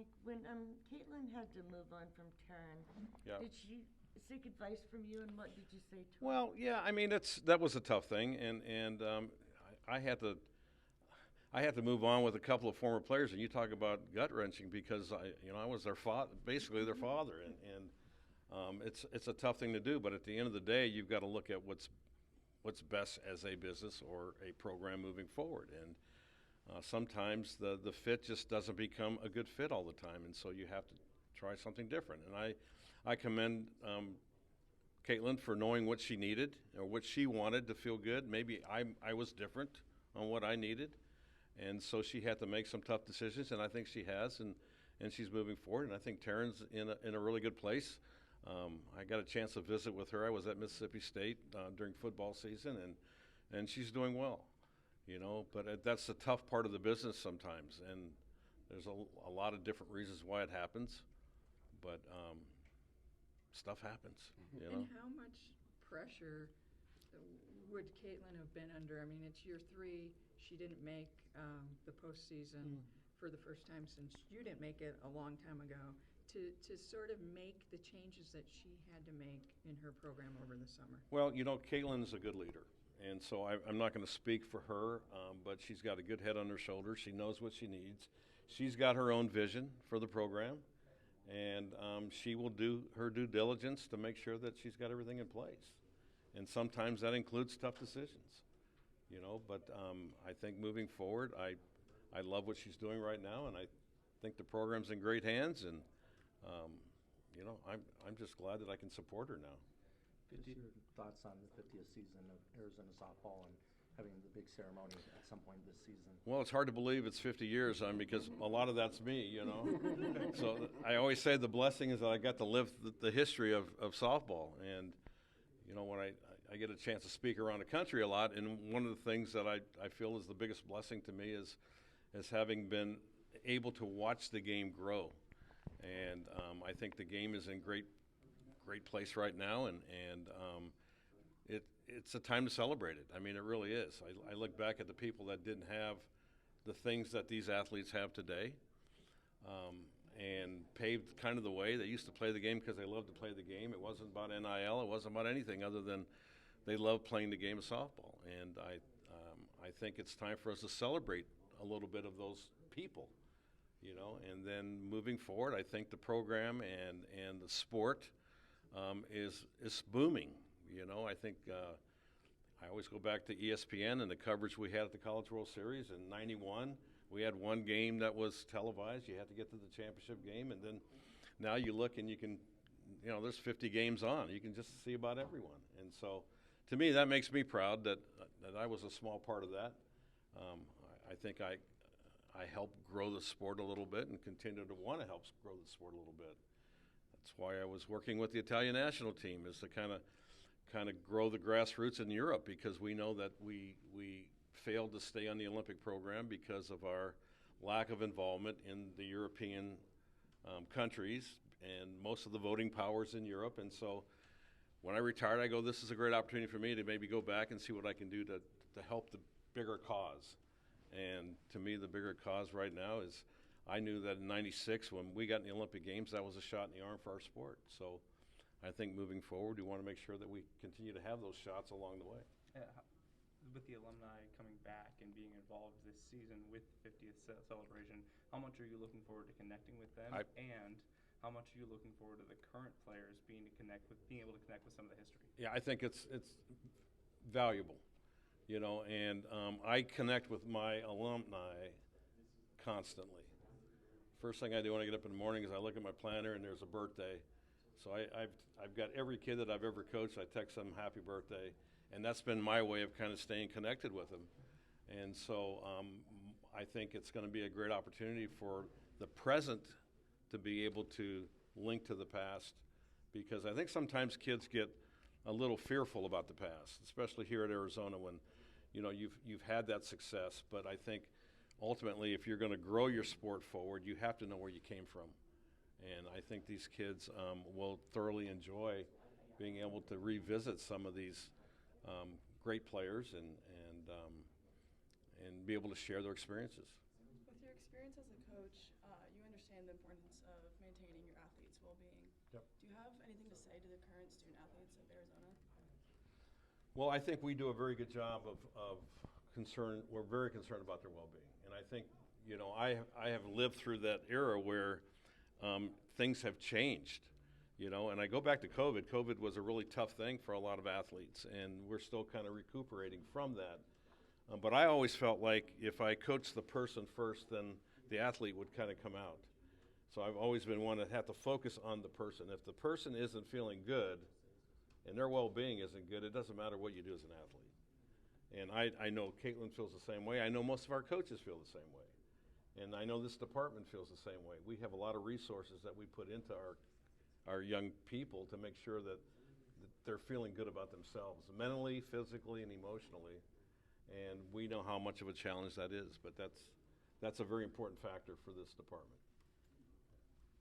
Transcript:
Mike, when Caitlin had to move on from Taryn, Yeah. did she seek advice from you, and what did you say to her? Well, yeah, I mean that was a tough thing, and I I had to move on with a couple of former players, and you talk about gut wrenching because I was their father, basically their father, and it's a tough thing to do. But at the end of the day, you've got to look at what's best as a business or a program moving forward, and sometimes the fit just doesn't become a good fit all the time, and so you have to try something different. And I commend Caitlin for knowing what she needed or what she wanted to feel good. Maybe I was different on what I needed, and so she had to make some tough decisions, and I think she has, and she's moving forward. And I think Taryn's in a really good place. I got a chance to visit with her. I was at Mississippi State during football season, and she's doing well. But that's the tough part of the business sometimes, and there's a lot of different reasons why it happens, but stuff happens. And how much pressure would Caitlin have been under? I mean, it's year 3. She didn't make the postseason for the first time since you didn't make it a long time ago. To sort of make the changes that she had to make in her program over the summer. Well, Caitlin's a good leader. And so I'm not going to speak for her, but she's got a good head on her shoulders. She knows what she needs. She's got her own vision for the program, and she will do her due diligence to make sure that she's got everything in place. And sometimes that includes tough decisions, But I think moving forward, I love what she's doing right now, and I think the program's in great hands. And I'm just glad that I can support her now. Just your thoughts on the 50th season of Arizona softball and having the big ceremony at some point this season? Well, it's hard to believe it's 50 years because a lot of that's me, So I always say the blessing is that I got to live the history of softball. And, when I get a chance to speak around the country a lot, and one of the things that I feel is the biggest blessing to me is having been able to watch the game grow. And I think the game is in great place right now, and it's a time to celebrate it. I mean, it really is. I look back at the people that didn't have the things that these athletes have today, and paved kind of the way. They used to play the game because they loved to play the game. It wasn't about NIL. It wasn't about anything other than they loved playing the game of softball. And I think it's time for us to celebrate a little bit of those people. And then moving forward, I think the program and the sport is booming. I think I always go back to ESPN and the coverage we had at the College World Series in '91. We had one game that was televised. You had to get to the championship game, and then now you look and you can, there's 50 games on. You can just see about everyone. And so, to me, that makes me proud that I was a small part of that. I think I helped grow the sport a little bit and continue to want to help grow the sport a little bit. That's why I was working with the Italian national team, is to kind of grow the grassroots in Europe, because we know that we failed to stay on the Olympic program because of our lack of involvement in the European countries and most of the voting powers in Europe. And so when I retired, I go, this is a great opportunity for me to maybe go back and see what I can do to help the bigger cause. And to me, the bigger cause right now is, I knew that in '96, when we got in the Olympic Games, that was a shot in the arm for our sport. So I think moving forward, we want to make sure that we continue to have those shots along the way. With the alumni coming back and being involved this season with the 50th celebration, how much are you looking forward to connecting with them? And how much are you looking forward to the current players being able to connect with some of the history? Yeah, I think it's valuable. And I connect with my alumni constantly. First thing I do when I get up in the morning is I look at my planner and there's a birthday. So I've got every kid that I've ever coached, I text them happy birthday, and that's been my way of kind of staying connected with them. And so I think it's going to be a great opportunity for the present to be able to link to the past, because I think sometimes kids get a little fearful about the past, especially here at Arizona when you've had that success. But I think ultimately, if you're going to grow your sport forward, you have to know where you came from. And I think these kids will thoroughly enjoy being able to revisit some of these great players and be able to share their experiences. With your experience as a coach, you understand the importance of maintaining your athletes' well-being. Yep. Do you have anything to say to the current student athletes of Arizona? Well, I think we do a very good job of concern. We're very concerned about their well-being, and I think I have lived through that era where things have changed. And I go back to COVID. COVID was a really tough thing for a lot of athletes, and we're still kind of recuperating from that. But I always felt like if I coached the person first, then the athlete would kind of come out. So I've always been one that had to focus on the person. If the person isn't feeling good and their well-being isn't good, it doesn't matter what you do as an athlete. And I know Caitlin feels the same way. I know most of our coaches feel the same way. And I know this department feels the same way. We have a lot of resources that we put into our young people to make sure that they're feeling good about themselves, mentally, physically, and emotionally. And we know how much of a challenge that is, but that's a very important factor for this department.